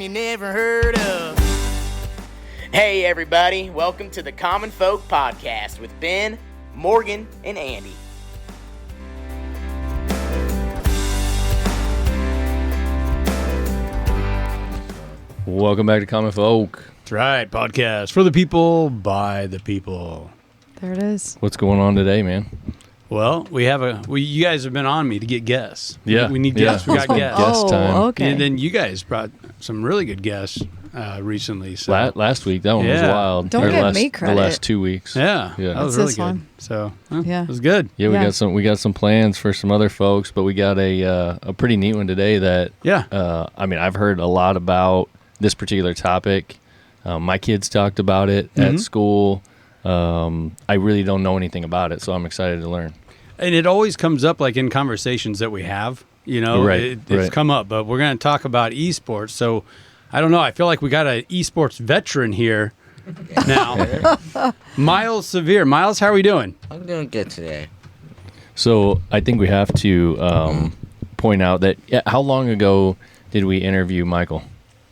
you never heard of. Hey everybody, welcome to the Common Folk Podcast with Ben, Morgan, and Andy. Welcome back to Common Folk. That's right, podcast for the people, by the people. There it is. What's going on today, man? Well, you guys have been on me to get guests. Yeah. We need guests. We got guests. Guest time. Okay. And then you guys brought some really good guests recently. So. Last week, that one was wild. Don't give me credit. The last 2 weeks. Yeah, Yeah. that was It's really this good. one. So Yeah. it was good. Yeah, we got some plans for some other folks, but we got a pretty neat one today that I've heard a lot about this particular topic. My kids talked about it at school. I really don't know anything about it, so I'm excited to learn. And it always comes up like in conversations that we have, Right. It's come up, but we're going to talk about esports. So I don't know. I feel like we got an esports veteran here now. Miles Severe. Miles, how are we doing? I'm doing good today. So I think we have to point out that how long ago did we interview Michael?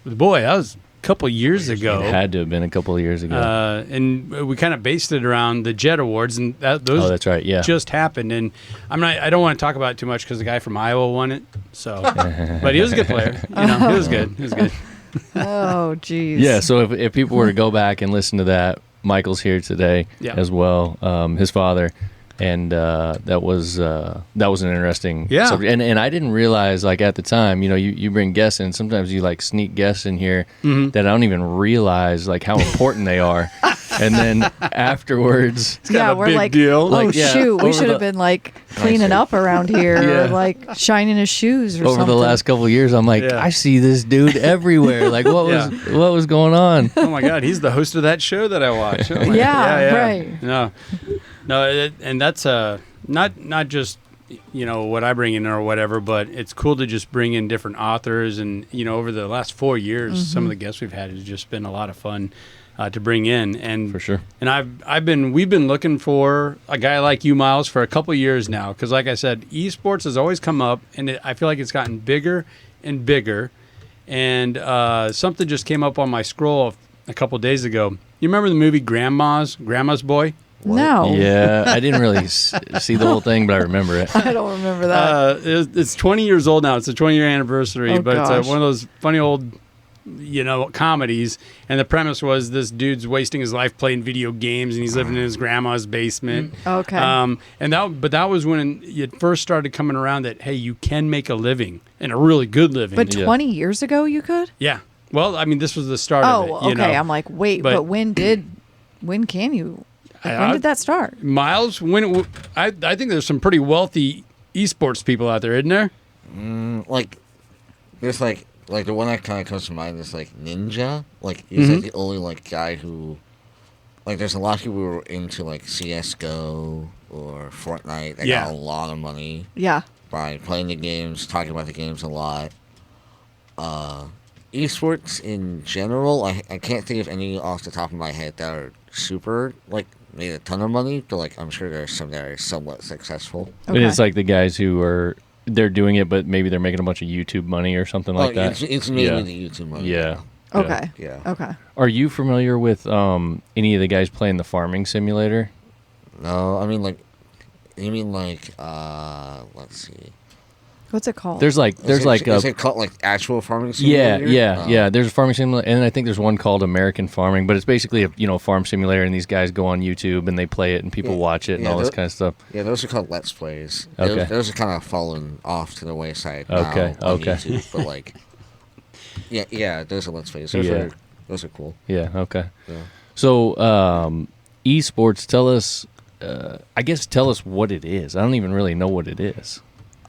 Boy, that was a couple years ago. It had to have been a couple of years ago. And we kind of based it around the Jet Awards, and those that's right. Yeah, just happened. And I don't want to talk about it too much because the guy from Iowa won it. So, but he was a good player. He was good. He was good. Oh, geez. Yeah, so if people were to go back and listen to that, Michael's here today as well, his father, and that was an interesting subject. And I didn't realize, like, at the time, you bring guests in, sometimes you like sneak guests in here that I don't even realize like how important they are. And then afterwards, We're big like, deal. oh, shoot, we should have been like cleaning up around here or like shining his shoes or over something. the last couple of years, I'm like, I see this dude everywhere. Like, what was going on? Oh my God, he's the host of that show that I watch. Oh right. No, and that's not just what I bring in or whatever, but it's cool to just bring in different authors. And over the last 4 years, some of the guests we've had has just been a lot of fun to bring in. And for sure. And we've been looking for a guy like you, Miles, for a couple of years now, because like I said, esports has always come up, and I feel like it's gotten bigger and bigger. And something just came up on my scroll a couple of days ago. You remember the movie Grandma's Boy? What? No. Yeah, I didn't really see the whole thing, but I remember it. I don't remember that. It's 20 years old now. It's a 20-year anniversary, but gosh. it's one of those funny old, comedies. And the premise was this dude's wasting his life playing video games, and he's living in his grandma's basement. Okay. But that was when it first started coming around that, hey, you can make a living, and a really good living. But 20 years ago you could? Yeah. Well, I mean, this was the start of it. Oh, okay. I'm like, wait, but when can you? When did that start? Miles, I think there's some pretty wealthy esports people out there, isn't there? There's like the one that kind of comes to mind is like Ninja. Like he's like the only like guy who, like, there's a lot of people who are into like CS:GO or Fortnite that got a lot of money. Yeah. By playing the games, talking about the games a lot. Esports in general, I can't think of any off the top of my head that are super like made a ton of money, but like I'm sure there's some that are somewhat successful. Okay. It's like the guys who they're doing it, but maybe they're making a bunch of YouTube money or something like that. It's mainly the YouTube money. Yeah. Okay. Yeah. Okay. Are you familiar with any of the guys playing the farming simulator? No, I mean let's see. What's it called? Is it called like actual farming simulator? Yeah. There's a farming simulator, and I think there's one called American Farming, but it's basically a farm simulator, and these guys go on YouTube and they play it, and people watch it and all this kind of stuff. Yeah, those are called Let's Plays. Okay. Those are kind of fallen off to the wayside now on YouTube, but like, yeah, those are Let's Plays. Those are cool. Yeah. Okay. Yeah. So, esports. Tell us what it is. I don't even really know what it is.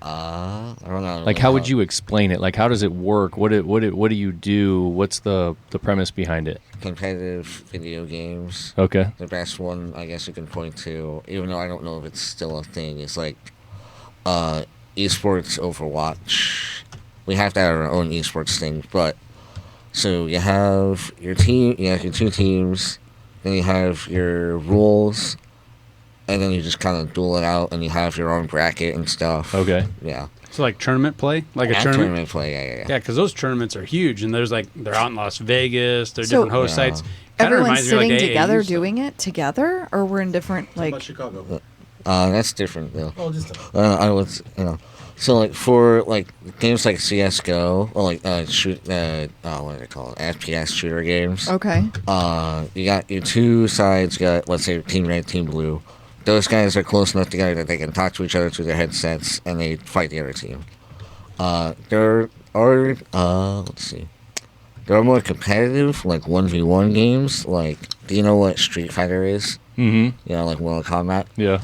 I don't know. Like, how would you explain it? Like, how does it work? What do you do? What's the premise behind it? Competitive video games. Okay. The best one, I guess you can point to, even though I don't know if it's still a thing, is like esports Overwatch. We have to have our own esports thing, but so you have your team, you have your two teams, then you have your rules, and then you just kind of duel it out, and you have your own bracket and stuff. Okay. Yeah. So like tournament play, like a tournament. Tournament play, yeah. Yeah, because those tournaments are huge, and there's like they're out in Las Vegas. They're different host sites. Kinda Everyone's reminds me of, sitting like, together AAUs. doing it together, or we're in different like. About Chicago. That's different though. Oh, just I was, so like for like games like CS:GO or like what do they call it? FPS shooter games. Okay. You got your two sides. You got, let's say, Team Red, Team Blue. Those guys are close enough together that they can talk to each other through their headsets, and they fight the other team. There are let's see. There are more competitive, like 1v1 games. Like, do you know what Street Fighter is? Mm-hmm. Like Mortal Kombat. Yeah.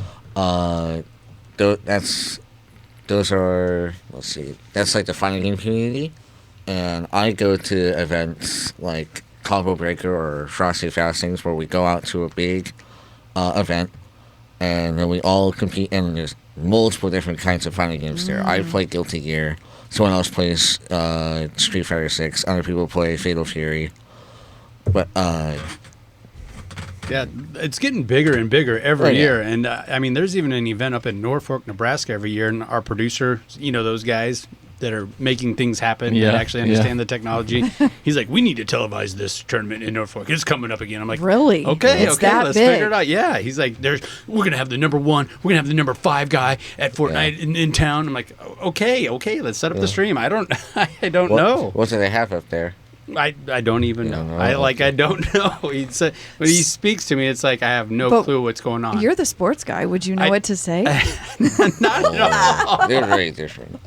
Those are, let's see, that's like the fighting game community, and I go to events like Combo Breaker or Frosty Fastings where we go out to a big event, and then we all compete, and there's multiple different kinds of fighting games there. I play Guilty Gear, someone else plays Street Fighter 6, other people play Fatal Fury, but Yeah, it's getting bigger and bigger every year. And, I mean, there's even an event up in Norfolk, Nebraska every year. And our producer, those guys that are making things happen that actually understand the technology, he's like, we need to televise this tournament in Norfolk. It's coming up again. I'm like, really? Okay, It's that let's big. figure it out. Yeah, he's like, we're going to have the number 1, we're going to have the number 5 guy at Fortnite in town. I'm like, okay, let's set up the stream. I don't know. What do they have up there? I don't even know. know? I don't know. He said, when he speaks to me, it's like I have no But clue what's going on. You're the sports guy. Would you know what to say? Not at all. They're very different.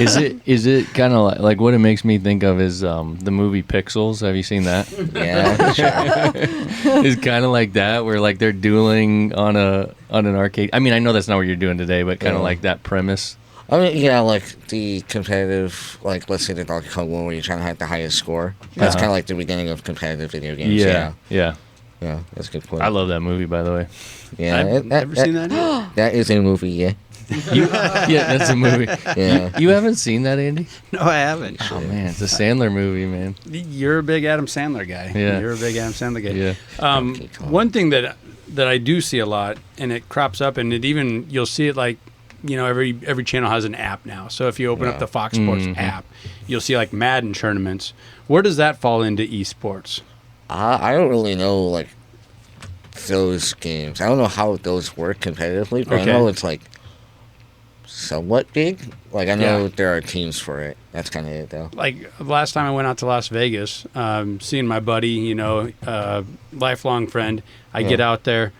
Is it kind of like what it makes me think of is the movie Pixels? Have you seen that? Yeah, sure. It's kind of like that, where like they're dueling on an arcade. I mean, I know that's not what you're doing today, but kind of like that premise. I mean, yeah, like the competitive, like let's say the Donkey Kong one where you're trying to have the highest score. That's kind of like the beginning of competitive video games. Yeah. Yeah, that's a good point. I love that movie, by the way. Yeah, I've never seen that either. That is a movie, yeah. Yeah, that's a movie. Yeah. You haven't seen that, Andy? No, I haven't. Oh man, it's a Sandler movie, man. You're a big Adam Sandler guy. Yeah. You're a big Adam Sandler guy. Yeah. One thing that I do see a lot, and it crops up, and you'll see it like, every channel has an app now. So if you open up the Fox Sports app, you'll see like Madden tournaments. Where does that fall into esports? I don't really know, like, those games. I don't know how those work competitively, but I know it's, like, somewhat big. Like, I know there are teams for it. That's kind of it, though. Like, last time I went out to Las Vegas, seeing my buddy, lifelong friend, I get out there,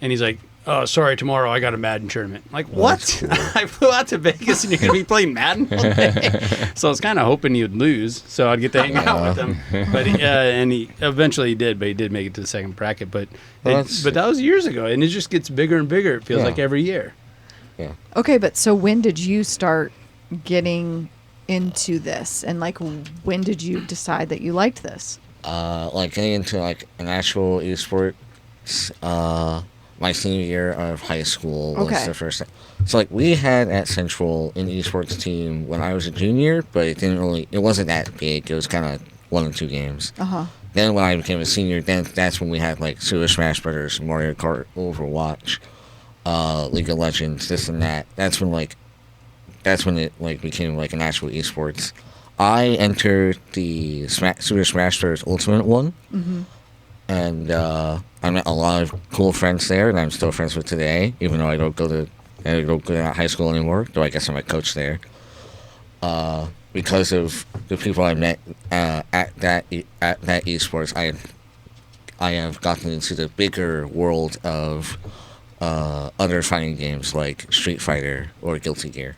and he's like, oh, sorry, tomorrow I got a Madden tournament. I'm like, what? Cool. I flew out to Vegas and you're going to be playing Madden all day? So I was kind of hoping you'd lose so I'd get to hang out with him. But he eventually he did, but he did make it to the second bracket. But that was years ago, and it just gets bigger and bigger, it feels like every year. Yeah. Okay, but so when did you start getting into this? And like, when did you decide that you liked this? Like getting into like an actual esports, my senior year of high school was the first time. So like we had at Central an esports team when I was a junior, but it wasn't that big. It was kind of 1 or 2 games. Then when I became a senior, that's when we had like Super Smash Brothers, Mario Kart, Overwatch, League of Legends, this and that. That's when it like became like an actual esports. I entered the Super Smash Bros. Ultimate one, and I met a lot of cool friends there, and I'm still friends with today, even though I don't go to high school anymore. Though I guess I'm a coach there. Because of the people I met at that esports, I have gotten into the bigger world of other fighting games like Street Fighter or Guilty Gear.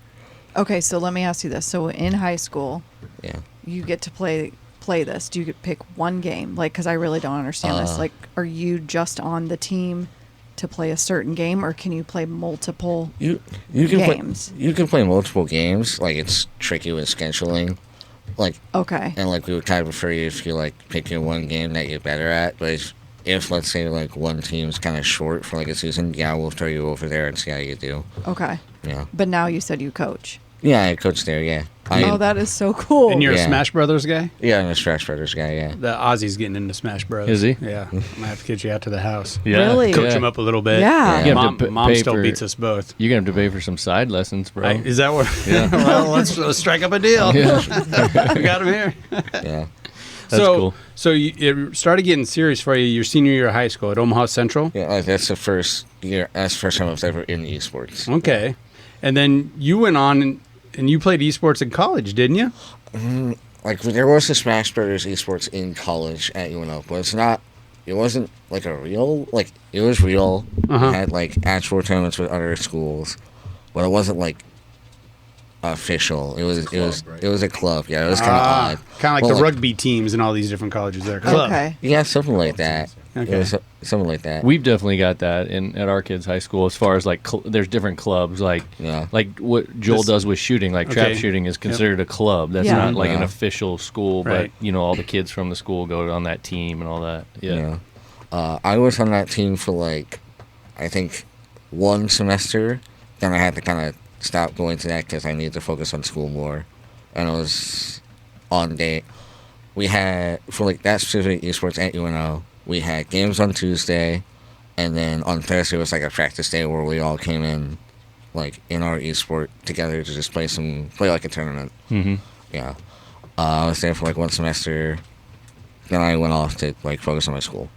Okay, so let me ask you this. So in high school, you get to play this. Do you get to pick one game? Like, because I really don't understand this. Like, are you just on the team to play a certain game, or can you play multiple games? You can play multiple games. Like, it's tricky with scheduling. Like, and like we would kind of prefer you if you like picking one game that you're better at. But if let's say like one team's kind of short for like a season, we'll throw you over there and see how you do. Okay. Yeah. But now you said you coach. Yeah, I coached there. Yeah. That is so cool. And you're a Smash Brothers guy? Yeah, I'm a Smash Brothers guy. Yeah. The Ozzy's getting into Smash Bros. Is he? Yeah. I might have to get you out to the house. Yeah. Really? Coach him up a little bit. Yeah. You Mom, have to Mom still beats us both. You're gonna have to pay for some side lessons, bro. Is that what? Yeah. Well, let's strike up a deal. Yeah. We got him here. Yeah. That's cool. So it started getting serious for you your senior year of high school at Omaha Central? Yeah, like that's the first year. That's the first time I was ever in esports. Okay. And then you went on and you played esports in college, didn't you? Like there was a Smash Brothers esports in college at UNO, but it's not. It wasn't like a real. Like it was real. Uh-huh. It had like actual tournaments with other schools, but it wasn't like official. It was a club. Yeah, it was kind of odd. Kind of like Well, the rugby teams in all these different colleges there. Club. Okay. Yeah, something like that. Okay. It was something like that. We've definitely got that at our kids' high school. As far as like, there's different clubs, like what Joel does with shooting. Like trap shooting is considered a club. That's Yeah. not like an official school, Right. but all the kids from the school go on that team and all that. Yeah. I was on that team for like, I think, one semester. Then I had to kind of stop going to that because I needed to focus on school more. And it was on day. We had, for like that specific esports at UNO, we had games on Tuesday, and then on Thursday was like a practice day where we all came in, like in our esport together to just play like a tournament. Mm-hmm. Yeah. I was there for like one semester. Then I went off to like focus on my school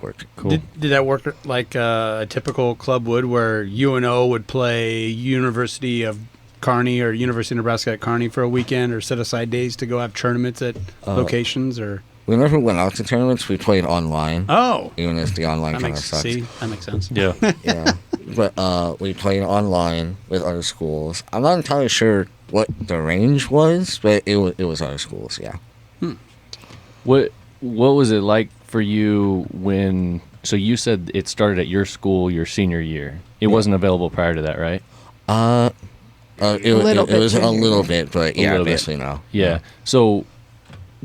work. Cool. Did that work like a typical club would, where UNO would play University of Kearney or University of Nebraska at Kearney for a weekend, or set aside days to go have tournaments at locations? Or we never went out to tournaments. We played online. Oh, Even if the online that kind of makes sucks. that makes sense. Yeah. Yeah. But we played online with other schools. I'm not entirely sure what the range was, but it was other schools, yeah. What was it like for you when? So you said it started at your school your senior year. It wasn't available prior to that, right? It was a little bit, but yeah, basically no. Yeah. So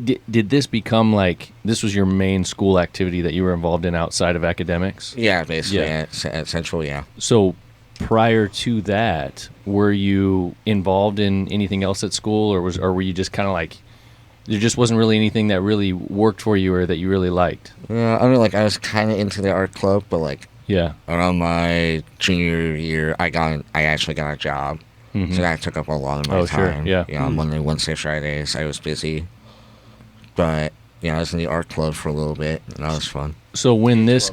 did this become like this was your main school activity that you were involved in outside of academics? Yeah, basically Yeah. At Central, yeah. So prior to that, were you involved in anything else at school, or were you just kind of like there just wasn't really anything that really worked for you or that you really liked? Yeah, I mean, like I was kind of into the art club, but like Yeah. around my junior year, I actually got a job, Mhm. so that took up a lot of my Oh, sure, time. yeah. On Monday, Wednesday, Fridays, I was busy, but yeah, I was in the art club for a little bit, and that was fun. So when this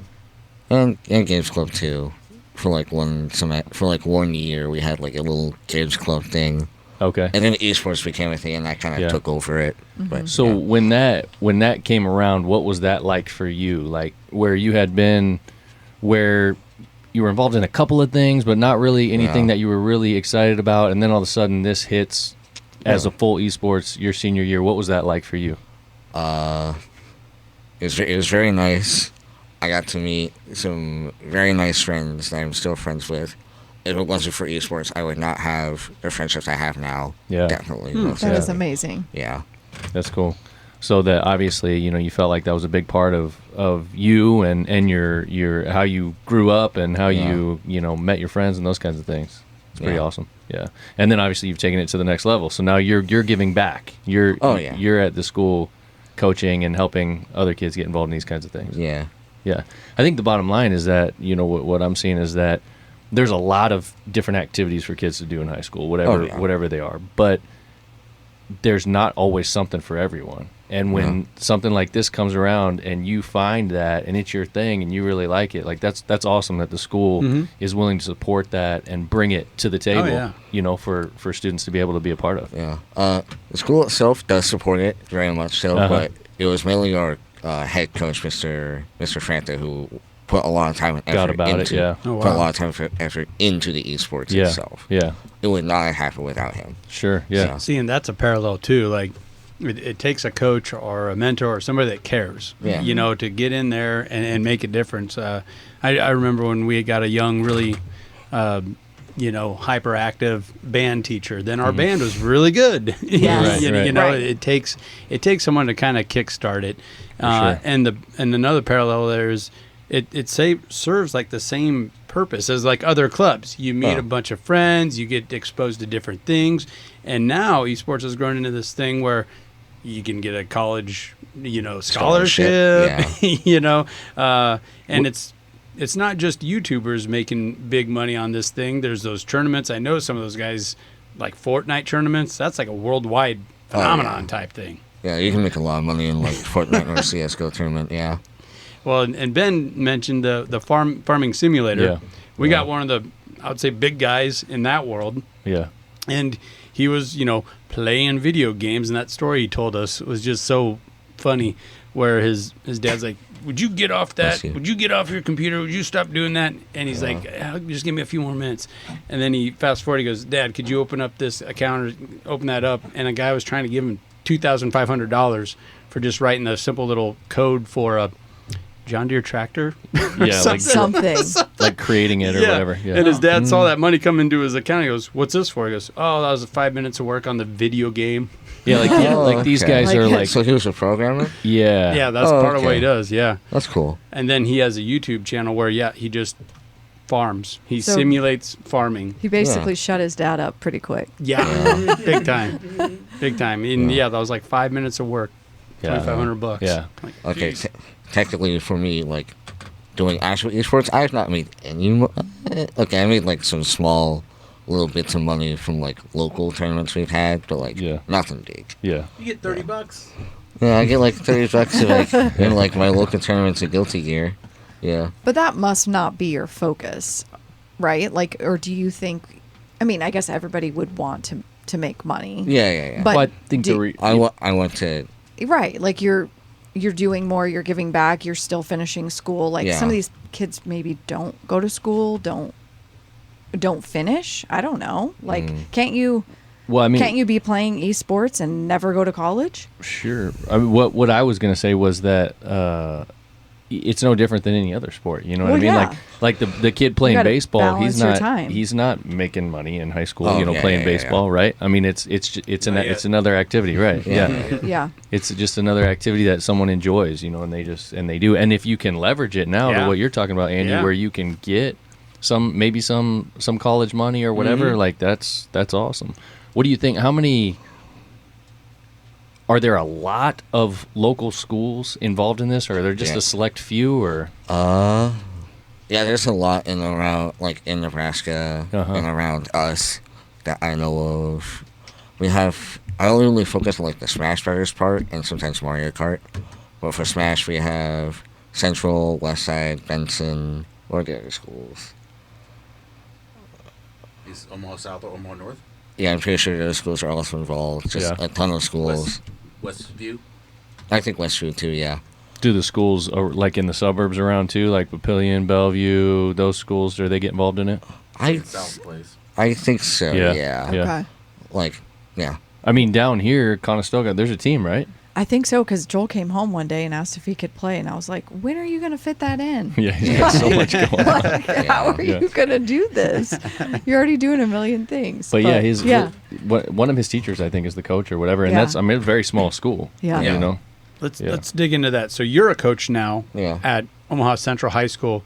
And games club too. For like one year, we had like a little games club thing, okay. and then esports became a thing, and that kind of took over it. But So yeah. when that came around, what was that like for you? Like where you had been, where you were involved in a couple of things, but not really anything that you were really excited about, and then all of a sudden this hits as a full esports your senior year. What was that like for you? It was very nice. I got to meet some very nice friends that I'm still friends with. If it wasn't for esports, I would not have the friendships I have now. Yeah. Definitely. That is amazing. Yeah. That's cool. So that obviously, you felt like that was a big part of you and your how you grew up and how you met your friends and those kinds of things. It's pretty awesome. Yeah. And then obviously you've taken it to the next level. So now you're giving back. You're at the school coaching and helping other kids get involved in these kinds of things. Yeah. Yeah. I think the bottom line is that, what I'm seeing is that there's a lot of different activities for kids to do in high school, whatever they are. But there's not always something for everyone. And when something like this comes around and you find that and it's your thing and you really like it, like that's awesome that the school is willing to support that and bring it to the table, for students to be able to be a part of. Yeah. The school itself does support it very much so, but it was mainly our head coach, Mr. Franta, who put a lot of time and effort put a lot of time and effort into the esports itself. Yeah. It would not have happened without him. Sure. Yeah. See, and that's a parallel too. Like, it takes a coach or a mentor or somebody that cares, to get in there and make a difference. I remember when we got a young, really, hyperactive band teacher. Then our band was really good. Yes. It takes someone to kind of kickstart it. Sure. And another parallel there is it serves like the same purpose as like other clubs. You meet a bunch of friends, you get exposed to different things, and now esports has grown into this thing where you can get a college, scholarship. And it's not just YouTubers making big money on this thing. There's those tournaments. I know some of those guys, like Fortnite tournaments. That's like a worldwide phenomenon type thing. Yeah, you can make a lot of money in like Fortnite or a CS:GO tournament. Yeah. Well, and Ben mentioned the farming simulator. Yeah. We got one of the, I would say, big guys in that world. Yeah. And he was, playing video games, and that story he told us was just so funny, where his dad's like, would you get off that? Would you get off your computer? Would you stop doing that? And he's like, just give me a few more minutes. And then he fast forward, he goes, Dad, could you open up this account or open that up? And a guy was trying to give him $2,500 for just writing a simple little code for a John Deere tractor. Yeah, like something. Like creating it or whatever. Yeah. And his dad saw that money come into his account. He goes, what's this for? He goes, oh, that was 5 minutes of work on the video game. Yeah, like these guys are like... So he was a programmer? Yeah. Yeah, that's part of what he does, yeah. That's cool. And then he has a YouTube channel where, he just farms. He simulates farming. He basically shut his dad up pretty quick. Yeah. Big time. Big time. And that was like 5 minutes of work. $2,500. Yeah. Like, okay, technically for me, like, doing actual esports, I've not made any... Okay, I made, like, some small little bits of money from, like, local tournaments we've had, but, like, nothing big. Yeah. You get $30. Yeah, I get, like, $30 in, like, my local tournaments of Guilty Gear. Yeah. But that must not be your focus, right? Like, or do you think... I mean, I guess everybody would want to make money. Yeah. But well, I think I want to... Right, like you're doing more, you're giving back, you're still finishing school. Like some of these kids maybe don't go to school, don't finish. I don't know. Like, can't you be playing esports and never go to college? Sure. I mean, what I was going to say was that it's no different than any other sport. You know what I mean? Yeah. Like the kid playing baseball, he's not making money in high school. Playing baseball, right? I mean, it's another activity, right? Yeah. It's just another activity that someone enjoys, and they do. And if you can leverage it now to what you're talking about, Andy, where you can get some college money or whatever, like that's awesome. What do you think? How many? Are there a lot of local schools involved in this, or are there just a select few, or? Yeah, there's a lot in in Nebraska and around us that I know of. I only really focus on like the Smash Brothers part and sometimes Mario Kart. But for Smash, we have Central, Westside, Benson. What are the other schools? Is Omaha South or Omaha North? Yeah, I'm pretty sure those schools are also involved. Just a ton of schools. Westview? I think Westview too, yeah. Do the schools, like in the suburbs around too, like Papillion, Bellevue, those schools, do they get involved in it? South Place. I think so, yeah. Okay. Like, yeah. I mean, down here, Conestoga, there's a team, right? I think so, because Joel came home one day and asked if he could play, and I was like, when are you going to fit that in? Yeah, he's got so much going on. Like, how are you going to do this? You're already doing a million things. But one of his teachers, I think, is the coach or whatever, and that's, I mean, a very small school. Yeah. You know? Let's dig into that. So you're a coach now at Omaha Central High School.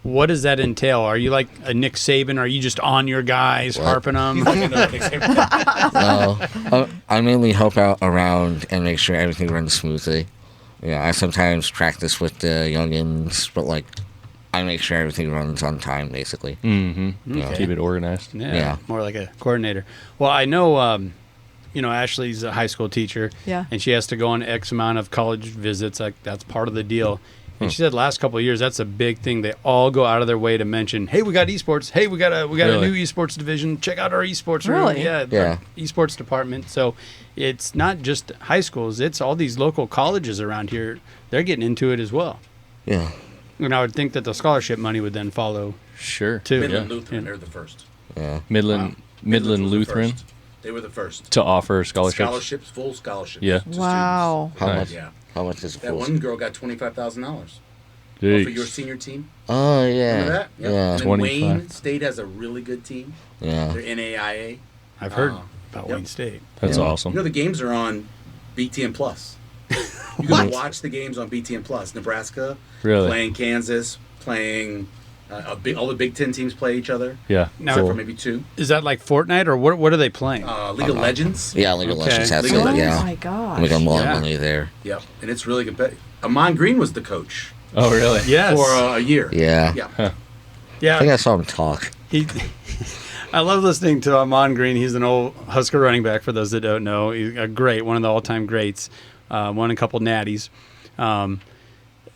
What does that entail? Are you like a Nick Saban? Are you just on your guys, harping them? No, I mainly help out around and make sure everything runs smoothly. Yeah, I sometimes practice with the youngins, but like I make sure everything runs on time, basically. Mm-hmm. Okay. Keep it organized. Yeah, more like a coordinator. Well, I know, Ashley's a high school teacher, and she has to go on X amount of college visits. Like that's part of the deal. And she said last couple of years, that's a big thing. They all go out of their way to mention, hey, we got esports. Hey, we got a new esports division. Check out our esports room. Really? Yeah. Esports department. So it's not just high schools. It's all these local colleges around here. They're getting into it as well. Yeah. And I would think that the scholarship money would then follow. Sure. Too. Midland Lutheran, they're the first. Yeah. Midland Lutheran. They were the first. To offer scholarships? Scholarships, full scholarships. Yeah. Wow. How Nice. much? How much is That one girl got $25,000 for Jeez. your senior team. Oh, yeah. Remember that? Yep. Yeah. And then 25. Wayne State has a really good team. Yeah. They're NAIA. I've heard about Yep. Wayne State. That's Yeah. awesome. You know, the games are on BTN Plus. You can watch the games on BTN Plus. Nebraska playing Kansas, playing all the Big Ten teams play each other. Yeah. Now, for maybe 2. Is that like Fortnite or what are they playing? League of Legends. Yeah, League of Legends has League of it. Yeah. Oh my gosh. We got a lot of money there. Yep, and it's really competitive. Amon Green was the coach Oh, really? Yes. for a year. Yeah. Yeah. I Yeah. think I saw him talk. I love listening to Amon Green. He's an old Husker running back, for those that don't know. He's a great, one of the all-time greats. Won a couple natties.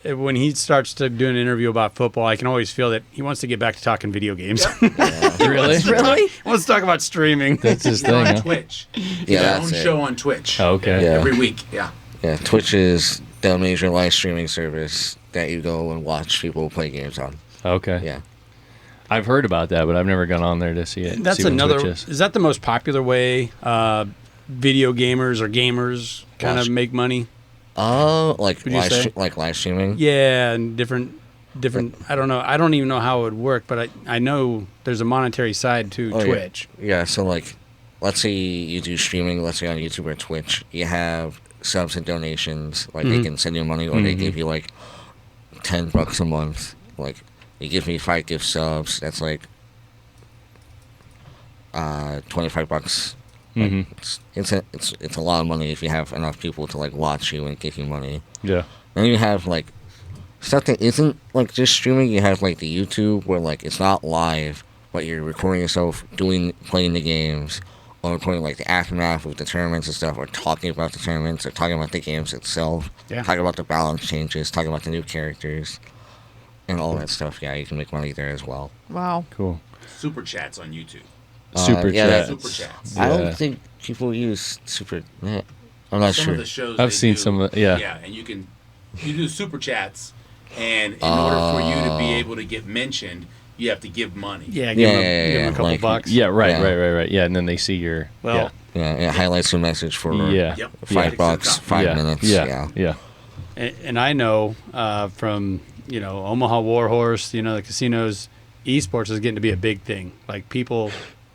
When he starts to do an interview about football, I can always feel that he wants to get back to talking video games. Really? Really? He wants to talk about streaming. That's his He's on thing, huh? Twitch. Yeah, Their that's own it. show on Twitch. Oh, okay. Yeah. Every week. Yeah. Yeah, Twitch is the major live streaming service that you go and watch people play games on. Okay. Yeah. I've heard about that, but I've never gone on there to see it. That's see what another. Twitch Is that the most popular way video gamers or gamers kind of make money? Like Would you say? live streaming. Yeah, and different. I don't know. I don't even know how it would work, but I know there's a monetary side to Twitch. Yeah, so like, let's say you do streaming, let's say on YouTube or Twitch, you have subs and donations, like they can send you money or they give you like $10 a month. Like, you give me 5 gift subs, that's like $25. Like, it's a lot of money if you have enough people to like watch you and give you money. Yeah. Then you have like stuff that isn't like just streaming. You have like the YouTube where like it's not live, but you're recording yourself playing the games, or recording like the aftermath of the tournaments and stuff, or talking about the tournaments, or talking about the games itself, talking about the balance changes, talking about the new characters, and all that stuff. Yeah, you can make money there as well. Wow. Cool. Super chats on YouTube. Super yeah, chats. Super chats. I Yeah. don't think people use Super. I'm not Some sure. of the shows I've they seen do, some of- yeah. Yeah, and you do super chats, and in order for you to be able to get mentioned, you have to give money. Yeah, give him a couple like- bucks. Yeah, right, Yeah. right. Yeah, and then they see your. Well, Yeah, it highlights your message for Yeah. Yep. $5, 5 yeah. minutes. Yeah. and I know from Omaha Warhorse, the casinos, esports is getting to be a big thing. Like people,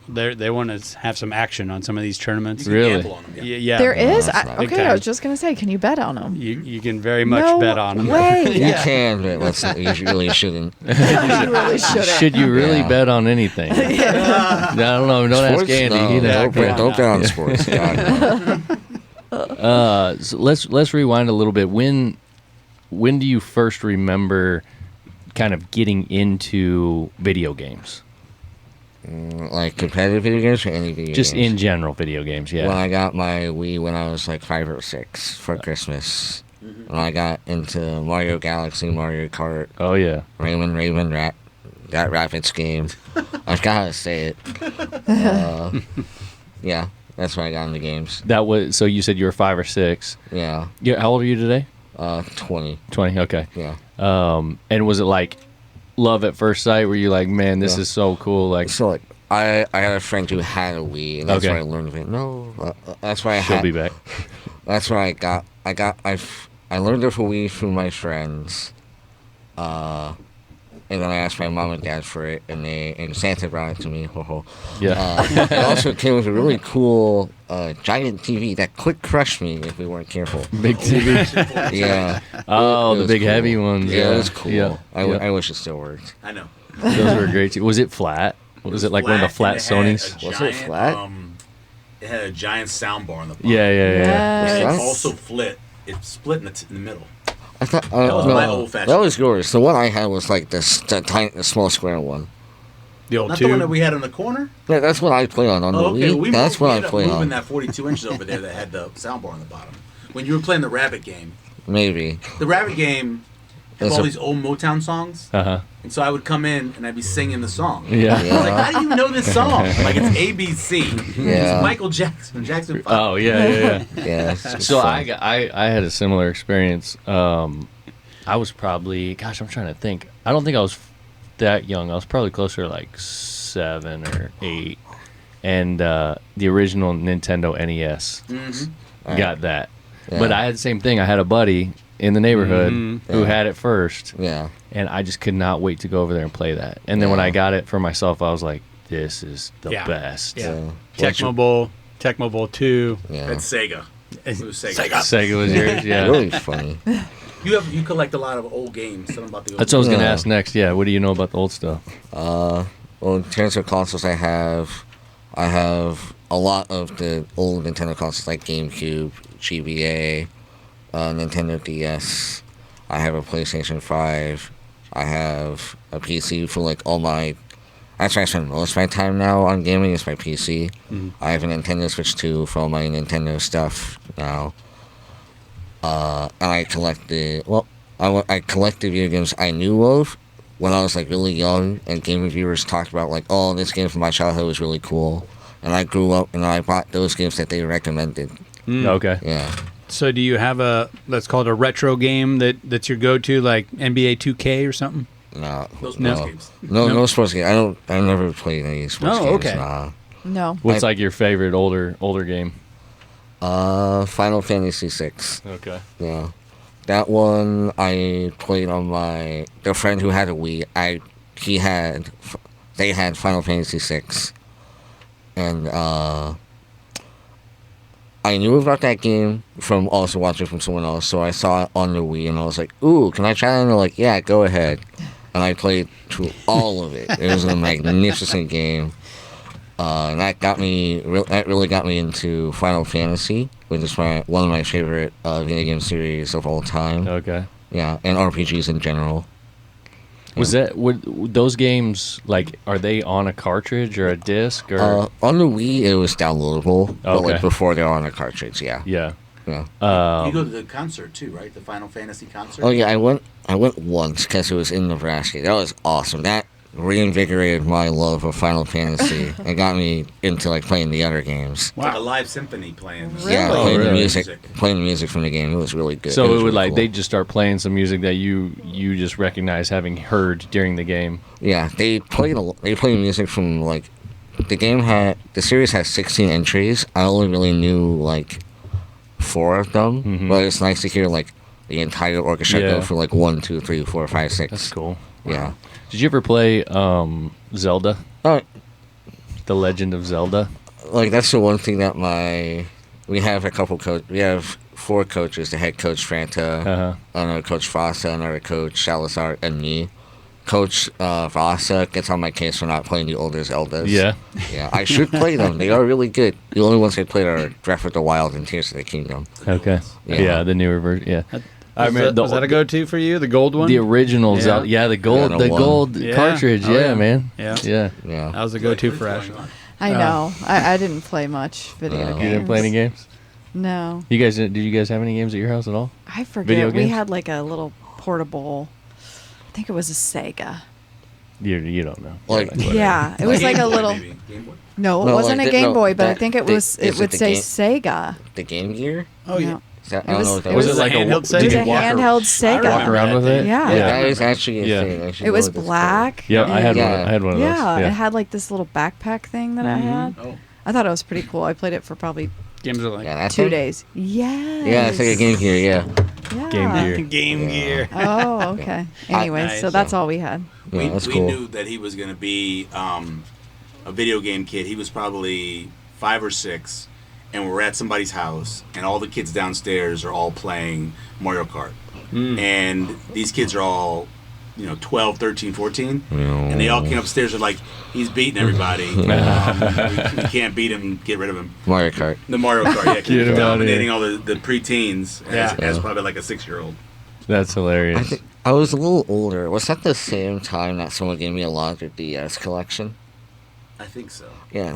they want to have some action on some of these tournaments. You can Really? gamble on them, yeah. Yeah, There is? that's not big Okay, I time. was just going to say, can you bet on them? You can very much No bet on them. way. You can, but you really shouldn't. You really shouldn't. Should you really Yeah. bet on anything? I don't know. Don't ask Sports? Andy. No, He knows. don't bet on sports. God, no. So let's rewind a little bit. When do you first remember kind of getting into video games? Like competitive video games or any video Just games? in general, video games. Yeah. When I got my Wii when I was like 5 or 6 for Christmas. When I got into Mario Galaxy, Mario Kart, Oh yeah. Raven, that Rabbids game. I've gotta say it. Yeah, that's when I got into games. That was so. You said you were 5 or 6. Yeah, Yeah. How old are you today? 20. 20. Okay. Yeah. And was it like love at first sight? Were you like, man, this Yeah. is so cool? Like, So like, I had a friend who had a Wii, and that's Okay. where I learned of it. No, that's why I she'll had. be back. That's where I learned of a Wii through my friends. And then I asked my mom and dad for it, and Santa brought it to me. Ho ho. Yeah. It also came with a really cool giant TV that could crush me if we weren't careful. Big TV. Yeah. Oh, It the was big cool. heavy ones. Yeah, it was cool. Yeah. I wish it still worked. I know. Those were great. Was it flat? Was it like one of the flat and it had Sonys? a Was it giant, flat? It had a giant sound bar on the bottom. Yeah. And Yes. it also split in the middle. I thought That was no, my old-fashioned. that was yours. The one I had was like the small square one. The old Not the one that tube. we had in the corner. Yeah, that's what I play on the Oh, okay. Wii. Well, we That's what I play moving on. that 42 inches over there that had the sound bar on the bottom. When you were playing the Rabbit game, Maybe. the Rabbit game had It's all a- these old Motown songs, Uh-huh. and so I would come in and I'd be singing the song. Yeah. I was like, how do you know this song? Like it's ABC. Yeah. It's Michael Jackson. Jackson 5. Oh yeah. Yeah. it's So fun. I had a similar experience. I was probably, gosh, I'm trying to think. I don't think I was that young. I was probably closer to like 7 or 8. And the original Nintendo NES got that. Yeah. But I had the same thing. I had a buddy in the neighborhood who Yeah. had it first. Yeah. And I just could not wait to go over there and play that. And then when Yeah. I got it for myself, I was like, this is the Yeah. best. Yeah. What's Tecmo Bowl 2. Yeah. That's Sega. It was Sega. Sega was yours. Yeah. Really funny. You collect a lot of old games. Tell them about the old That's what I was games. going to ask next. Yeah. What do you know about the old stuff? Well, in terms of consoles, I have a lot of the old Nintendo consoles like GameCube, GBA, Nintendo DS. I have a PlayStation 5. I have a PC for like all my. That's where I spend most of my time now on gaming is my PC. Mm-hmm. I have a Nintendo Switch 2 for all my Nintendo stuff now. And I collect I collect the video games I knew of when I was like really young, and game reviewers talked about like, oh, this game from my childhood was really cool, and I grew up and I bought those games that they recommended. Okay. Yeah. So do you have let's call it a retro game that's your go-to, like NBA 2K or something? No. Those sports games. No sports games. I never played any sports games. Okay. Nah. No. What's like your favorite older game? Final Fantasy VI. Okay. Yeah. That one I played on the friend who had a Wii. They had Final Fantasy VI. And I knew about that game from also watching from someone else, so I saw it on the Wii and I was like, ooh, can I try it? And they're like, yeah, go ahead. And I played through all of it. It was a magnificent game. And that really got me into Final Fantasy, which is one of my favorite video game series of all time. Okay. Yeah, and RPGs in general. Would those games, like, are they on a cartridge or a disc? Or on the Wii, it was downloadable, but Okay. like before they're on a cartridge, yeah. Yeah. Yeah. You go to the concert too, right? The Final Fantasy concert. Oh yeah, I went once because it was in Nebraska. That was awesome. That reinvigorated my love of Final Fantasy and got me into like playing the other games. Wow. Like a live symphony playing. Really? Yeah, Oh, playing really? the music from the game. It was really good. So was it would really like cool. they just start playing some music that you just recognize having heard during the game. Yeah, they played music from like the series has 16 entries. I only really knew like 4 of them, but it's nice to hear like the entire orchestra go for like 1, 2, 3, 4, 5, 6. That's cool. Yeah. Did you ever play Zelda? Oh, The Legend of Zelda? like that's the one thing that we have we have 4 coaches: the head coach Franta, another coach Fossa, another coach Salazar, and me. Coach Fossa gets on my case for not playing the older Zeldas. Yeah. Yeah, I should play them. They are really good. The only ones I played are Breath of the Wild and Tears of the Kingdom. Okay. Yeah, the newer version. Yeah. I remember, was that a go-to for you? The gold one? The original Yeah. Zelda. Yeah, the gold, Yeah, the one. gold Yeah. cartridge. Oh, yeah, yeah. man. Yeah. Yeah. Yeah. That was a go-to for Ashley. I know. I didn't play much video games. You didn't play any games? No. Did you guys have any games at your house at all? I forget. Video We games? had like a little portable. I think it was a Sega. You don't know. Like- Yeah, it was Game like a Boy, little. maybe. Game Boy? No, it No, wasn't like a the- Game no, Boy, but I that- think it the- was. is It it would the say game- Sega. The Game Gear? Oh, yeah. No. Is that, It I don't was- know what that it Was was it like a handheld It was Sega? a handheld Sega. Walk around with it? Yeah. Yeah, that is actually a Yeah. thing. I should It was know what it's black. Yeah, I had Yeah. one. I had one of those. Yeah, Yeah. it had like this little backpack thing that I had. Oh. I thought it was pretty cool. I played it for probably Games are called. like Yeah, that 2 thing? days. Yes. Yeah, it's like a Game Gear, yeah. Yeah. Game Gear. Game Gear. Oh, okay. Anyway, Nice. so that's all we had. Yeah, that's we cool. knew that he was going to be a video game kid. He was probably 5 or 6, and we're at somebody's house, and all the kids downstairs are all playing Mario Kart. And these kids are all, 12, 13, 14, and they all came upstairs and like, he's beating everybody. We can't beat him, get rid of him. Mario Kart. The Mario Kart, yeah, Get him he's outta dominating all the preteens Yeah. as probably like a 6-year-old. That's hilarious. I think I was a little older. Was that the same time that someone gave me a larger DS collection? I think so. Yeah,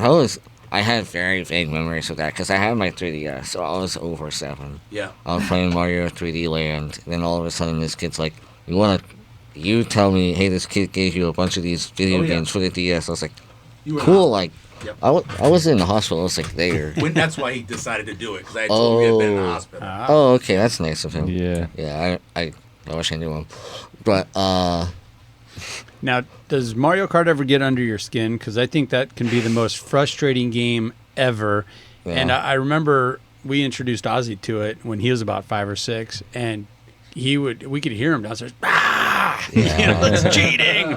I had very vague memories of that because I had my 3DS, so I was over 7. Yeah. I was playing Mario 3D Land, and then all of a sudden this kid's like, you tell me, hey, this kid gave you a bunch of these video games for the DS. I was like, You were cool, not- like, Yep. I was in the hospital, I was like there. That's why he decided to do it, because I had told him he had been in the hospital. Oh, okay, that's nice of him. Yeah. Yeah, I wish I knew him. But, Now, does Mario Kart ever get under your skin? Because I think that can be the most frustrating game ever. Yeah. And I remember we introduced Ozzy to it when he was about 5 or 6, and we could hear him downstairs. yeah. It's cheating.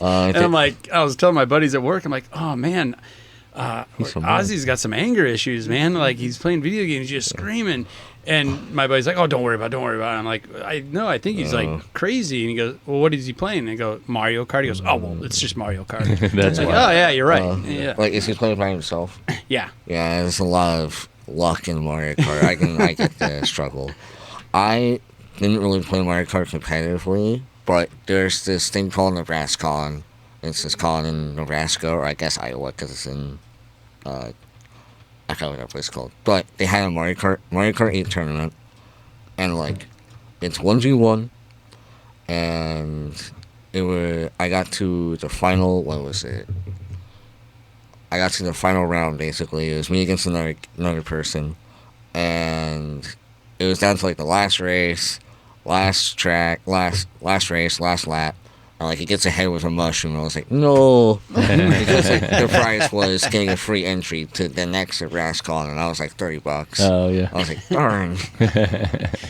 And I'm like, I was telling my buddies at work, I'm like, oh man, Ozzy's got some anger issues, man. Like, he's playing video games, just screaming. And my buddy's like, oh, don't worry about it. I'm like, I think he's like crazy. And he goes, well, what is he playing? And I go, Mario Kart. He goes, oh, well, it's just Mario Kart. That's like, oh, yeah, you're right. Like, is he playing by himself? Yeah. Yeah, there's a lot of luck in Mario Kart. I get the struggle. I didn't really play Mario Kart competitively, but there's this thing called NebraskaCon. It's this con in Nebraska, or I guess Iowa, because it's in, I forgot what that place is called. But they had a Mario Kart 8 tournament, and like, it's 1v1, and I got to the final, what was it? I got to the final round, basically. It was me against another person, and it was down to like the last race, last race, last lap. And like, he gets ahead with a mushroom. I was like, no. Because like, the prize was getting a free entry to the next NebraskaCon, and I was like $30. Oh, yeah. I was like, darn.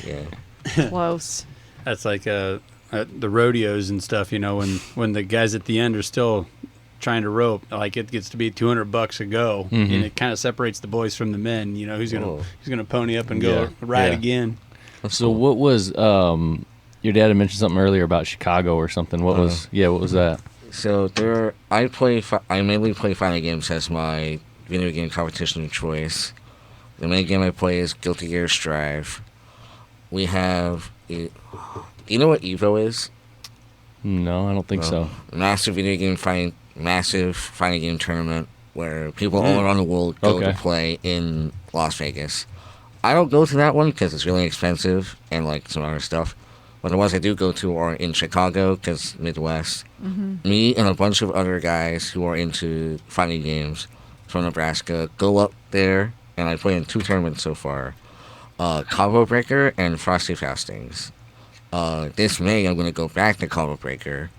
Yeah. Close. That's like the rodeos and stuff, you know, when the guys at the end are still trying to rope, like, it gets to be $200 a go, and it kind of separates the boys from the men. You know, who's gonna pony up and go ride again. So what was your dad had mentioned something earlier about Chicago or something? What was that? So I mainly play fighting games as my video game competition of choice. The main game I play is Guilty Gear Strive. We have, do you know what Evo is? No, I don't think so. Massive fighting game tournament where people all around the world go to play in Las Vegas. I don't go to that one because it's really expensive and like some other stuff. But the ones I do go to are in Chicago because Midwest. Me and a bunch of other guys who are into fighting games from Nebraska go up there, and I play in 2 tournaments so far. Combo Breaker and Frosty Faustings. This May, I'm going to go back to Combo Breaker,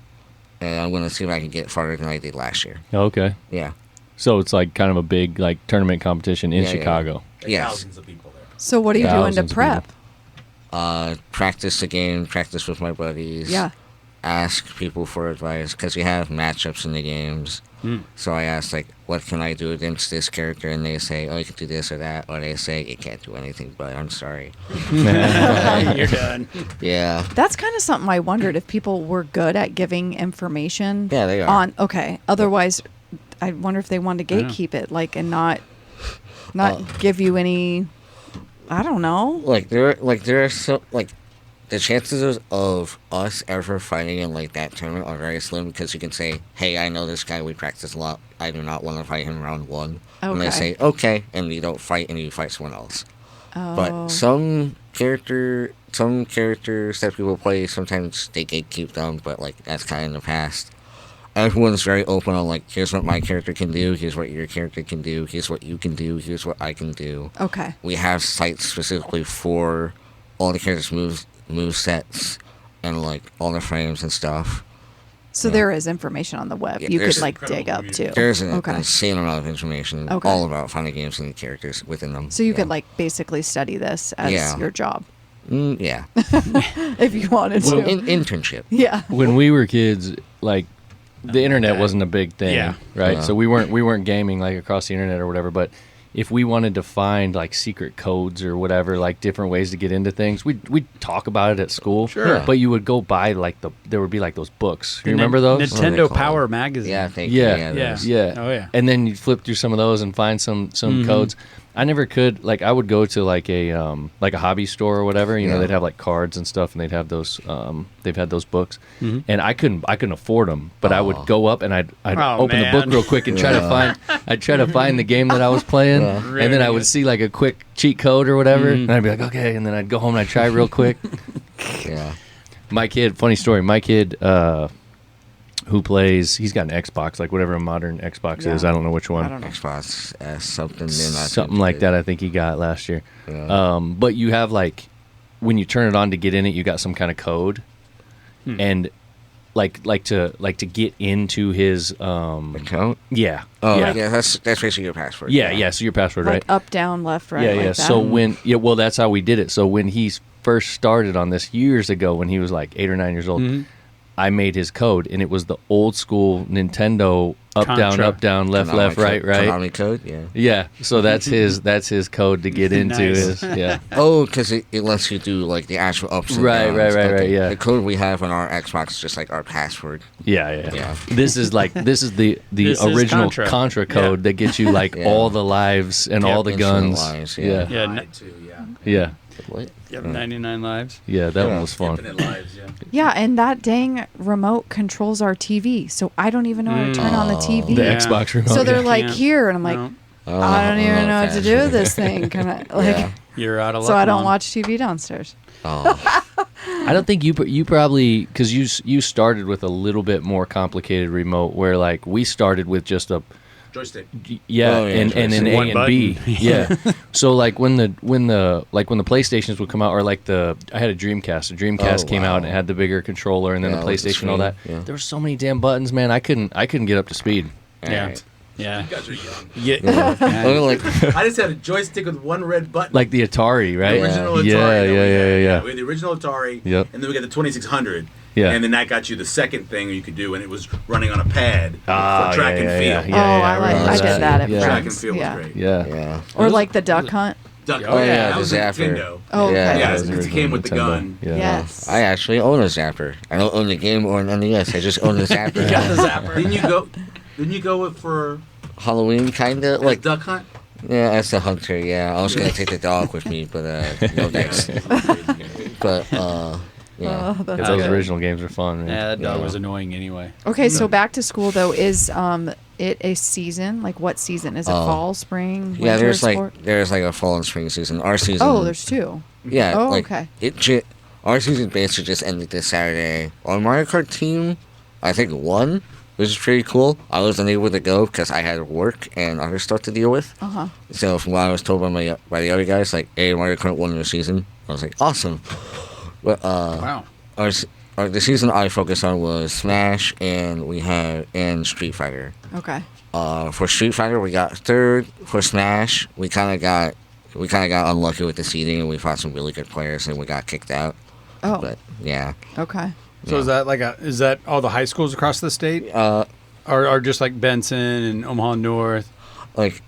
and I'm going to see if I can get farther than I did last year. Okay. Yeah. So it's like kind of a big like tournament competition in Chicago. Yes. Thousands of people there. So what are you doing to prep? Practice the game, practice with my buddies. Yeah. Ask people for advice, because we have matchups in the games. So I ask, like, what can I do against this character? And they say, oh, you can do this or that. Or they say, you can't do anything, but I'm sorry. You're done. Yeah. That's kind of something I wondered if people were good at giving information. Yeah, they are. Otherwise, I wonder if they wanted to gatekeep it, like, and not give you any... I don't know. There are so the chances of us ever fighting in like that tournament are very slim, because you can say, "Hey, I know this guy. We practice a lot. I do not want to fight him round 1." Okay. And they say, "Okay," and you don't fight, and you fight someone else. Oh. But some characters that people play, sometimes they gatekeep them, but like that's kind of in the past. Everyone's very open on, like, here's what my character can do, here's what your character can do, here's what you can do, here's what I can do. Okay. We have sites specifically for all the characters' move sets and, like, all the frames and stuff. So there is information on the web you could, like, dig up, too. There's an insane amount of information all about fighting games and the characters within them. So you could, like, basically study this as your job. Yeah. If you wanted to. Internship. Yeah. When we were kids, like, the internet wasn't a big thing, right? So we weren't gaming like across the internet or whatever. But if we wanted to find like secret codes or whatever, like different ways to get into things, we'd talk about it at school. Sure. But you would go buy like there would be like those books. You remember those? Nintendo Power Magazine. Yeah, thank you. Yeah. Oh yeah. And then you'd flip through some of those and find some codes. I never could, like, I would go to like a hobby store or whatever, you know, they'd have like cards and stuff, and they'd have those they've had those books, and I couldn't afford them, but I would go up and I'd open the book real quick and try to find the game that I was playing, and then I would see like a quick cheat code or whatever, and I'd be like, okay, and then I'd go home and I'd try real quick. My kid, funny story, who plays, he's got an Xbox, like whatever a modern Xbox is. I don't know which one. I don't know. Xbox something. Something like that I think he got last year. Yeah. But you have like, when you turn it on to get in it, you got some kind of code. And like to get into his account? Yeah. Oh, yeah, that's basically your password. Yeah, so your password, like right? Up, down, left, right. Yeah, like yeah. That. So that's how we did it. So when he first started on this years ago, when he was like 8 or 9 years old, I made his code, and it was the old school Nintendo up, down, left, right. Konami code, yeah. Yeah, so that's his code to get into. Nice. Because it lets you do like the actual ups and downs. Right. Yeah. The code we have on our Xbox is just like our password. Yeah. This is the This is original Contra. code that gets you like all the lives and all the guns. Lives, yeah. Yeah. What? Yep, 99 lives. Yeah, that one was fun. Infinite lives, yeah. Yeah, and that dang remote controls our TV, so I don't even know how to turn on the TV. The Yeah. Xbox remote. So they're yeah. like can't. here, and I'm like, No. I don't even know what to do with this thing. Can I, like, Yeah. You're out of luck. so I don't Mom. watch TV downstairs. Oh. I don't think you probably, because you started with a little bit more complicated remote, where like we started with just a Joystick. and an A One and B. button. Yeah. So like when the PlayStations would come out, or like I had a Dreamcast. The Dreamcast came out and it had the bigger controller, and then Yeah, the with the PlayStation, all that. screen, yeah. There were so many damn buttons, man. I couldn't get up to speed. Yeah. Alright. Yeah. You guys are young. Yeah. Only like I just had a joystick with one red button. Like the Atari, right? The original Atari. Yeah, that we yeah, had. yeah, yeah. We had the original Atari, Yep. and then we got the 2600. Yeah. And then that got you the second thing you could do, and it was running on a pad Ah, for track yeah, and yeah, field. yeah. I remember did that at Yeah. Track and Friends. field Yeah. was great. Yeah. yeah. Or like the duck hunt. Duck, Oh, yeah, that the was a Zapper. Nintendo. Oh, Yeah, okay. Yeah, That was it original came with the Nintendo. gun. Yeah. Yes. I actually own a Zapper. I don't own the game or an NES. I just own the Zapper. You got the Zapper. Didn't you go for Halloween, kinda like duck hunt? yeah, as a hunter. Yeah, I was gonna take the dog with me, but no thanks. But yeah. Oh, that's Those good. original games are fun, man. Yeah, that dog Yeah. was annoying anyway. Okay, so back to school though, is it a season? Like what season? Is it fall, spring, winter, Yeah, there's sport? like a fall and spring season. Our season. Oh, there's two. Yeah. Oh, like, okay. Our season basically just ended this Saturday. Our Mario Kart team, I think, won, which is pretty cool. I wasn't able to go because I had work and other stuff to deal with. Uh-huh. So from what I was told by the other guys, like, hey, Mario Kart won the season. I was like, awesome. But Wow. the season I focused on was Smash and Street Fighter. Okay. For Street Fighter, we got third. For Smash, we kind of got unlucky with the seeding, and we fought some really good players, and we got kicked out. Oh. But yeah, Okay. So is that all the high schools across the state? Or just like Benson and Omaha North? like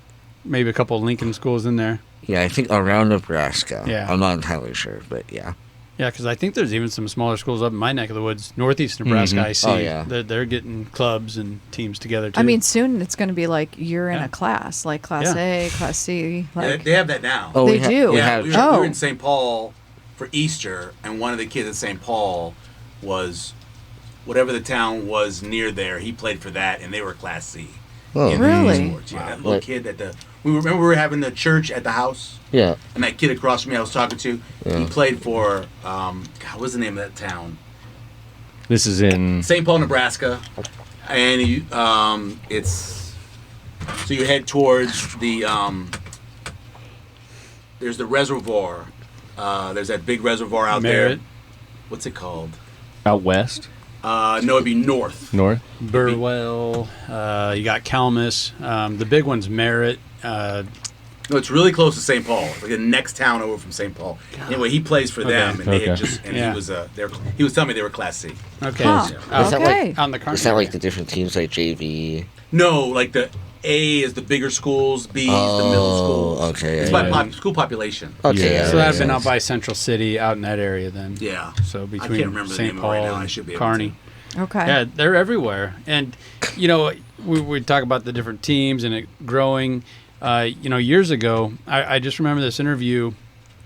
Maybe a couple of Lincoln schools in there? yeah, I think around Nebraska. Yeah. I'm not entirely sure, but yeah. Yeah, because I think there's even some smaller schools up in my neck of the woods, northeast Nebraska. I see. Oh, yeah. They're getting clubs and teams together too. I mean, soon it's going to be like you're in a class, like Class Yeah. A, Class C. Like, They have that now. Oh, They do. We Yeah, have, we were in St. Paul for Easter, and one of the kids at St. Paul was whatever the town was near there. He played for that, and they were Class C. Oh. in Really? Esports. Yeah, that little Like- kid at we were having the church at the house, yeah. and that kid across from me I was talking to, Yeah. he played for God, what's the name of that town? This is in St. Paul, Nebraska, and it's so you head towards the there's the reservoir. There's that big reservoir out Merritt, there. What's it called? out west, No, it'd be north. north. Burwell, you got Calmus. The big one's Merritt. No, it's really close to St. Paul. It's like the next town over from St. Paul. Anyway, he plays for them, and they had just Yeah. he was telling me they were Class C. Okay. Huh. Oh, Is that Okay. on the Is country. that like the different teams like JV? No, like the A is the bigger schools, B is the middle schools. Okay. It's yeah, by school population. Okay. Yeah. Yeah, So that I've makes been out sense. by Central City, out in that area then. Yeah. So I between can't remember the St. name Paul of it right now. I and should be able Kearney. Okay. Yeah, they're everywhere. And, we talk about the different teams and it growing. Years ago, I just remember this interview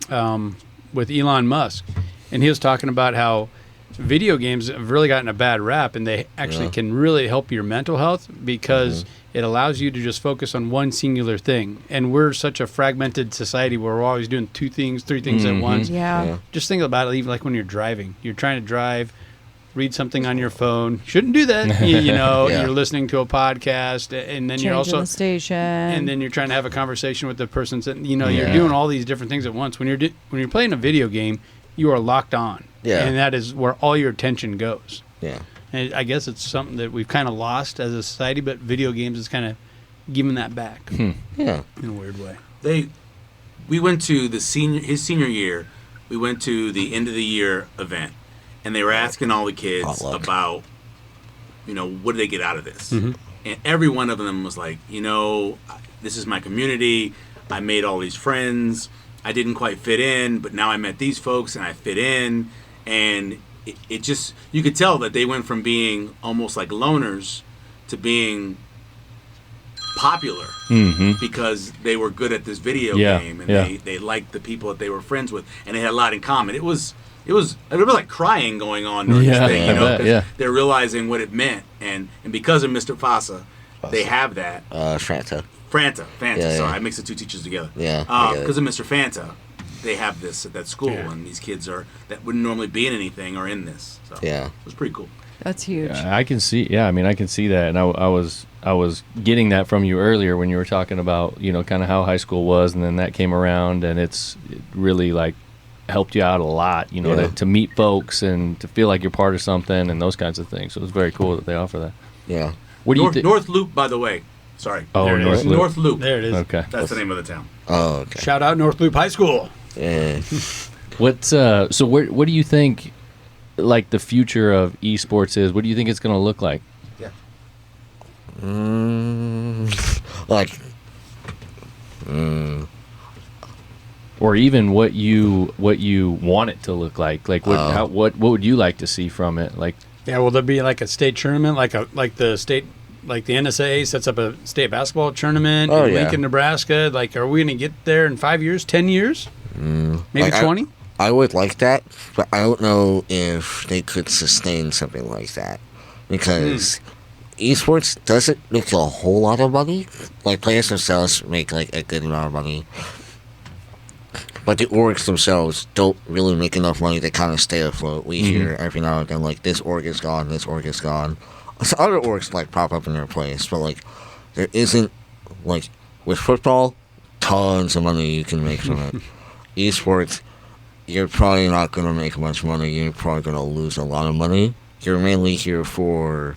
with Elon Musk. And he was talking about how video games have really gotten a bad rap, and they actually can really help your mental health because it allows you to just focus on one singular thing. And we're such a fragmented society where we're always doing 2 things, 3 things at once. Yeah. Yeah. Just think about it, even like when you're driving. You're trying to drive, read something on your phone. Shouldn't do that. Yeah. You're listening to a podcast, and then you're Changing also the station. and then you're trying to have a conversation with the person. You're doing all these different things at once. When you're playing a video game, you are locked on. Yeah. And that is where all your attention goes. Yeah. And I guess it's something that we've kind of lost as a society, but video games is kind of giving that back Yeah. in a weird way. We went to his senior year. We went to the end of the year event, and they were asking all the kids Potluck. about, what do they get out of this? And every one of them was like, this is my community. I made all these friends. I didn't quite fit in, but now I met these folks and I fit in. And it just, you could tell that they went from being almost like loners to being popular because they were good at this video game and they liked the people that they were friends with and they had a lot in common. It was like crying going on during this thing, because they're realizing what it meant, and because of Mr. Fasa, they have that. Franta. Sorry, I mixed the two teachers together. Yeah. Because of Mr. Fanta, they have this at that school, and these kids that wouldn't normally be in anything are in this. So it was pretty cool. That's huge. I can see. Yeah, I mean, I can see that, and I was getting that from you earlier when you were talking about kind of how high school was, and then that came around, and it really like helped you out a lot. To meet folks and to feel like you're part of something and those kinds of things. So it was very cool that they offer that. Yeah. What do you think? North Loop, by the way. Sorry. Oh, North Loop. North Loop. There it is. Okay. That's the name of the town. Oh, okay. Shout out North Loop High School. Yeah. What do you think, like, the future of esports is? What do you think it's going to look like? Yeah. Or even what you want it to look like? Like, what would you like to see from it? Like, will there be like a state tournament, like the state, like the NSAA sets up a state basketball tournament in Lincoln, Nebraska? Like, are we going to get there in 5 years, 10 years, maybe 20? I would like that, but I don't know if they could sustain something like that because esports doesn't make a whole lot of money. Like, players themselves make like a good amount of money, but the orgs themselves don't really make enough money to kind of stay afloat. We hear every now and then, like, this org is gone, this org is gone. So other orgs, like, pop up in their place, but, like, there isn't, like, with football, tons of money you can make from it. Esports, you're probably not going to make much money. You're probably going to lose a lot of money. You're mainly here for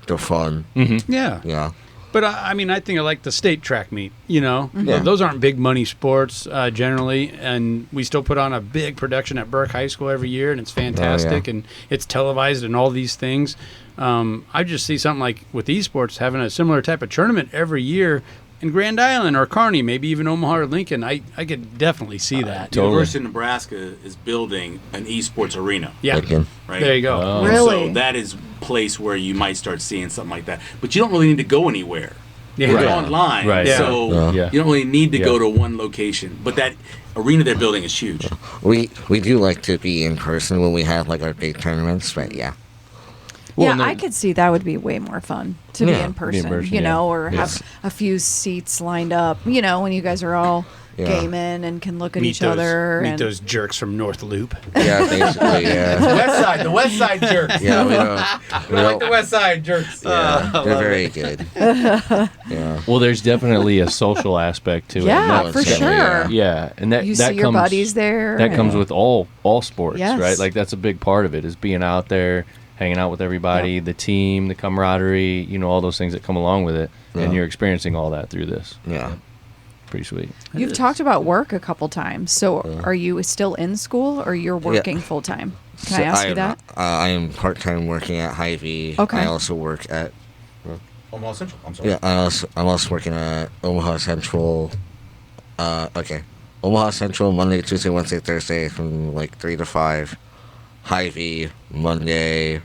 the fun. Yeah. But I mean, I think I like the state track meet. Those aren't big money sports generally, and we still put on a big production at Burke High School every year, and it's fantastic, and it's televised and all these things. I just see something like with esports having a similar type of tournament every year in Grand Island or Kearney, maybe even Omaha or Lincoln. I could definitely see that. The University of Nebraska is building an esports arena. Yeah, right. There you go. Oh. Really? So that is a place where you might start seeing something like that. But you don't really need to go anywhere. Yeah. It's Right. online, Right. so you don't really need to go to one location. But that arena they're building is huge. We do like to be in person when we have, like, our big tournaments, but Well, I could see that would be way more fun to be in person, or have a few seats lined up, when you guys are all gaming and can look at each other. Meet those jerks from North Loop. Yeah, basically, The West Side jerks. Yeah, we like the West Side jerks. Yeah, they're very good. Yeah. Well, there's definitely a social aspect to it. Yeah, for certainly, sure. Yeah, and that You that see your comes, buddies there. That comes with all sports, Yes. right? Like, that's a big part of it, is being out there, hanging out with everybody, the team, the camaraderie, all those things that come along with it, and you're experiencing all that through this. Yeah. Pretty sweet. You've talked about work a couple times. So are you still in school or you're working full time? Can I ask you that? I am part-time working at Hy-Vee. Okay. I also work at... Omaha Central. I'm sorry. Yeah, I'm also working at Omaha Central. Omaha Central, Monday, Tuesday, Wednesday, Thursday from like 3 to 5. Hy-Vee, Monday,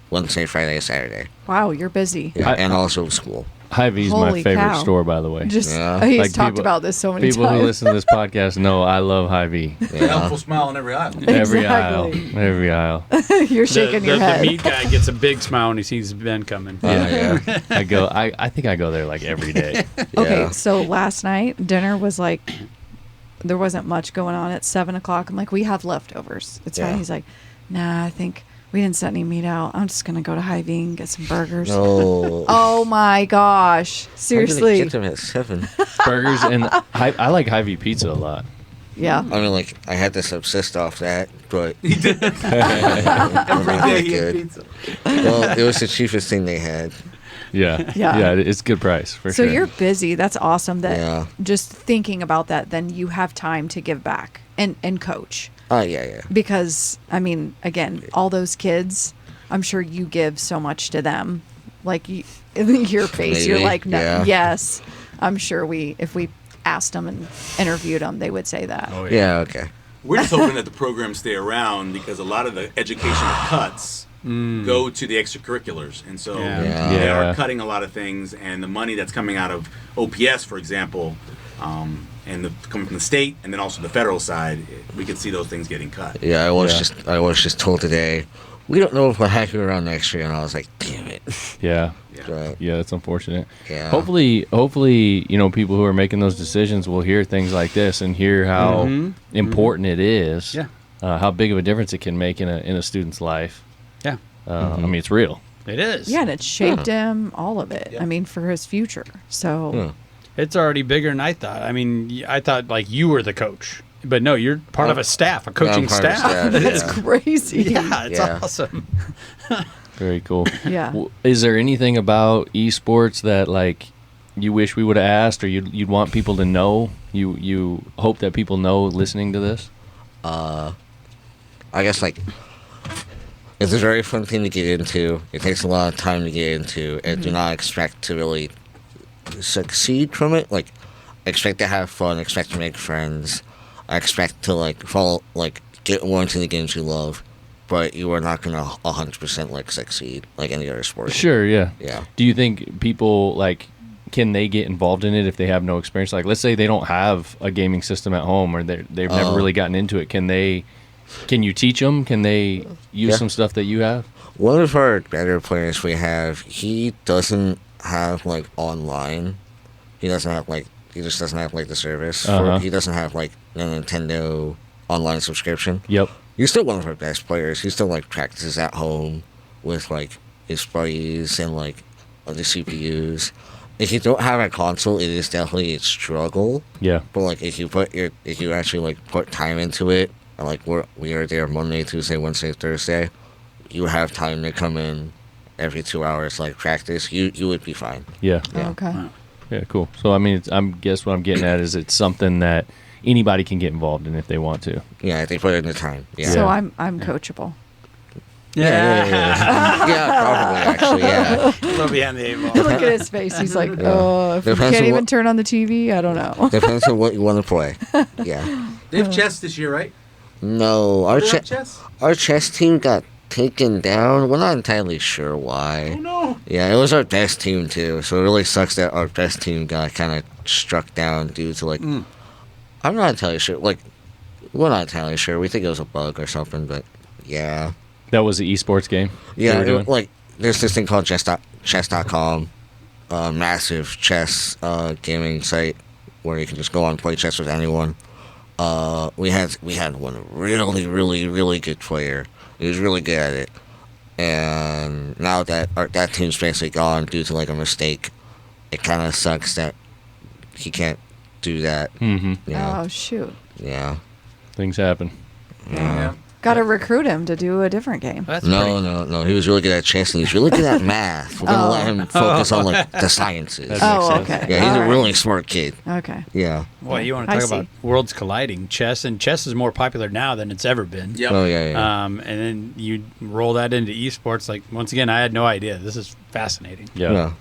Wednesday, Friday, Saturday. Wow, you're busy. Yeah, and also school. Hy-Vee's my Holy favorite cow. store, by the way. Just Yeah. he's Like, talked people- about this so many People times. who listen to this podcast know I love Hy-Vee. Yeah. Helpful smile on every aisle. Every aisle. Exactly. Every aisle. You're shaking your the head. meat guy gets a big smile when he sees Ben coming. Yeah. I think I go there like every day. Okay, Yeah. so last night dinner was like, there wasn't much going on at 7:00. I'm like, we have leftovers. It's fine. Yeah. He's like, nah, I think we didn't set any meat out. I'm just gonna go to Hy-Vee and get some burgers. No. Oh my gosh, seriously. Get them at 7. Burgers, and I like Hy-Vee pizza a lot. Yeah. I mean, like, I had to subsist off that, but Every day he good. had pizza. well, it was the cheapest thing they had. Yeah. Yeah. Yeah, it's a good price, for So sure. you're busy. That's awesome. That Yeah. just thinking about that, then you have time to give back and coach. Oh, yeah. Because I mean, again, all those kids, I'm sure you give so much to them. Like in your face, Maybe, you're like, no, yeah. yes. I'm sure if we asked them and interviewed them, they would say that. Oh, Yeah, okay. We're just hoping that the programs stay around because a lot of the educational cuts go to the extracurriculars. And so they are cutting a lot of things. And the money that's coming out of OPS, for example, and coming from the state and then also the federal side, we could see those things getting cut. Yeah, I was just told today, we don't know if we'll have you around next year. And I was like, damn it. Yeah. Right. Yeah, that's unfortunate. Yeah. Hopefully, people who are making those decisions will hear things like this and hear how important it is. Yeah. How big of a difference it can make in a student's life. Yeah. I mean, it's real. It is. Yeah, and it shaped him, all of it. Yeah. I mean, for his future. So it's already bigger than I thought. I mean, I thought like you were the coach. But no, you're part of a staff, a coaching staff. That's crazy. Yeah, it's awesome. Very cool. Yeah. Is there anything about esports that like you wish we would have asked, or you'd want people to know? You hope that people know listening to this? I guess like it's a very fun thing to get into. It takes a lot of time to get into, and do not expect to really succeed from it. Like, expect to have fun, expect to make friends. I expect to like follow, like get more into the games you love, but you are not gonna 100% like succeed like any other sport. Sure, yeah. Yeah. Do you think people like can they get involved in it if they have no experience? Like, let's say they don't have a gaming system at home, or they've never really gotten into it. Can you teach them? Can they use some stuff that you have? One of our better players we have, he doesn't have like online. He just doesn't have like the service. He doesn't have like a Nintendo online subscription. Yep. He's still one of our best players. He still like practices at home with like his buddies and like other CPUs. If you don't have a console, it is definitely a struggle. Yeah. But like if you actually like put time into it, and like we are there Monday, Tuesday, Wednesday, Thursday, you have time to come in every 2 hours like practice. You would be fine. Yeah. Okay. Yeah, cool. So I mean, I guess what I'm getting at is it's something that anybody can get involved in if they want to. Yeah, they put in the time. Yeah. So I'm coachable. Yeah, probably actually. Yeah. A little behind the eight ball. Look at his face. He's like, if we can't even turn on the TV, I don't know. Depends on what you want to play. Yeah. They have chess this year, right? No, our chess team got taken down. We're not entirely sure why. Oh no. Yeah, it was our best team too, so it really sucks that our best team got kind of struck down due to like I'm not entirely sure. Like, we're not entirely sure. We think it was a bug or something, but yeah. That was the esports game. Yeah, like there's this thing called chess.com, massive chess gaming site where you can just go on and play chess with anyone. We had one really, really, really good player. He was really good at it, and now that that team's basically gone due to like a mistake, it kind of sucks that he can't do that. Mm-hmm. Yeah. Oh shoot. Yeah. Things happen. Yeah. Got to recruit him to do a different game. No. He was really good at chess, and he's really good at math. We're gonna let him focus on like the sciences. Okay. Yeah, he's a really smart kid. Okay. Yeah. Well, you want to talk about worlds colliding, chess is more popular now than it's ever been. Yep. Oh yeah. And then you roll that into esports. Like, once again, I had no idea. This is fascinating. Yeah.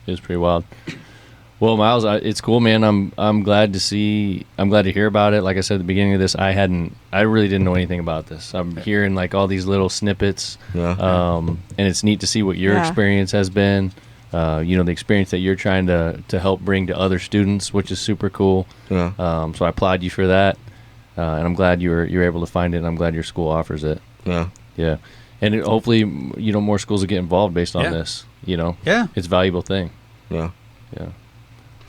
It's pretty wild. Well, Miles, it's cool, man. I'm glad to hear about it. Like I said at the beginning of this, I really didn't know anything about this. I'm hearing like all these little snippets. Yeah. And it's neat to see what your experience has been. The experience that you're trying to help bring to other students, which is super cool. Yeah. So I applaud you for that. And I'm glad you're able to find it, and I'm glad your school offers it. Yeah. Yeah. And hopefully, more schools will get involved based on this. Yeah. It's a valuable thing. Yeah. Yeah.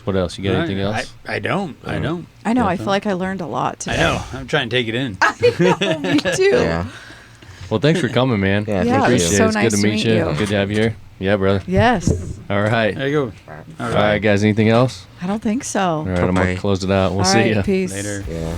What else? You got anything else? I don't. I know. I feel like I learned a lot today. I know. I'm trying to take it in. Me too. Yeah. Well, thanks for coming, man. Yeah, Yeah, thank it you. was so It's nice good to meet you. Good to have you here. Yeah, brother. Yes. All right. There you go. All right, guys. Anything else? I don't think so. All right, I'm going Bye. to close it out. We'll All see right, you. peace. Later. Yeah.